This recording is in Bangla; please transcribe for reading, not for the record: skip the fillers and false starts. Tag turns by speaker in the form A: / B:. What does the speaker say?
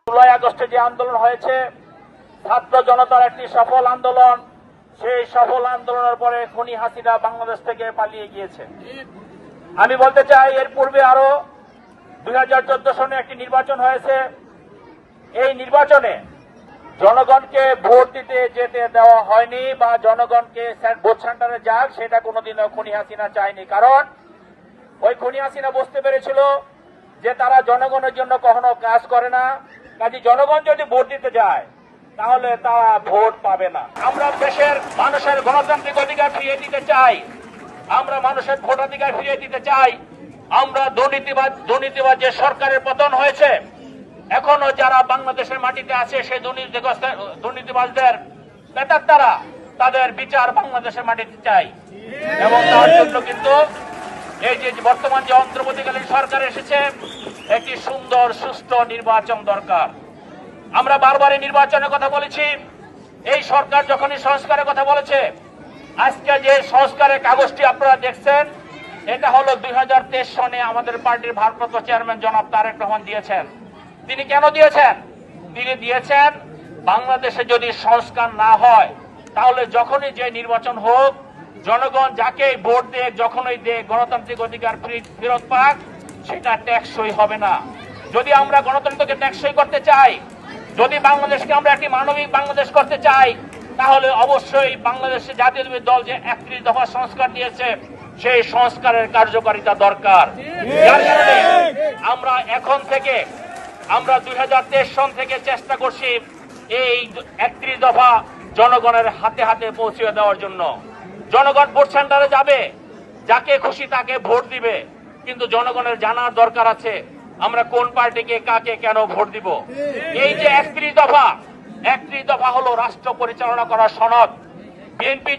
A: জুলাই আগস্টে যে আন্দোলন হয়েছে ছাত্র জনতার একটি সফল আন্দোলন, সেই সফল আন্দোলনের পরে খুনি হাসিনা বাংলাদেশ থেকে পালিয়ে গিয়েছে। আমি বলতে চাই, এর পূর্বে আরো 2014 সনে একটি নির্বাচন হয়েছে। এই নির্বাচনে জনগণকে ভোট দিতে যেতে দেওয়া হয়নি বা জনগণকে ভোট সেন্টারে যাক সেটা কোনোদিনও খুনি হাসিনা চায়নি। কারণ ওই খুনি হাসিনা বুঝতে পেরেছিল যে তারা জনগণের জন্য কখনো কাজ করে না। কাজে জনগণ যদি ভোট দিতে যায় তাহলে তারা ভোট পাবে না। আমরা দেশের মানুষের গণতান্ত্রিক অধিকার ফিরিয়ে দিতে চাই, আমরা মানুষের ভোটাধিকার ফিরিয়ে দিতে চাই। আমরা দুর্নীতিবাদ যে সরকারের পতন হয়েছে, এখনো যারা বাংলাদেশের মাটিতে আছে সেই দুর্নীতিবাজদের প্রেতাত্মারা তাদের বিচার বাংলাদেশের মাটিতে চাই। এবং তার জন্য কিন্তু এই যে বর্তমান যে অন্তর্বর্তীকালীন সরকার এসেছে, একটি সুন্দর সুষ্ঠু নির্বাচন দরকার। আমরা বারবারই নির্বাচনের কথা বলেছি। এই সরকার যখনই সংস্কারের কথা বলেছে, আজকে যে সংস্কারের কাগজটি আপনারা দেখছেন, এটা হলো 2023 সনে আমাদের পার্টির ভারপ্রাপ্ত চেয়ারম্যান জনাব তারেক রহমান দিয়েছেন। তিনি কেন দিয়েছেন? তিনি দিয়েছেন বাংলাদেশে যদি সংস্কার না হয় তাহলে যখনই যে নির্বাচন হোক, জনগণ যাকে ভোট দেয় যখনই দেয় গণতান্ত্রিক অধিকার ফেরত পাক, সেটা টেকসই হবে না। যদি আমরা গণতন্ত্রকে টেকসই করতে চাই, যদি বাংলাদেশকে আমরা একটি মানবিক বাংলাদেশ করতে চাই, তাহলে অবশ্যই বাংলাদেশের জাতীয় দল যে 31 দফা সংস্কার দিয়েছে সেই সংস্কারের কার্যকারিতা দরকার। যার কারণে আমরা এখন থেকে 2023 সন থেকে চেষ্টা করছি এই 31 দফা জনগণের হাতে হাতে পৌঁছে দেওয়ার জন্য। জনগণ ভোট সেন্টারে যাবে, যাকে খুশি তাকে ভোট দিবে, কিন্তু জনগণের জানার দরকার আছে আমরা কোন পার্টিকে কাকে কেন ভোট দিব। এই যে 31 দফা হলো রাষ্ট্র পরিচালনা করার সনদ। বিএনপি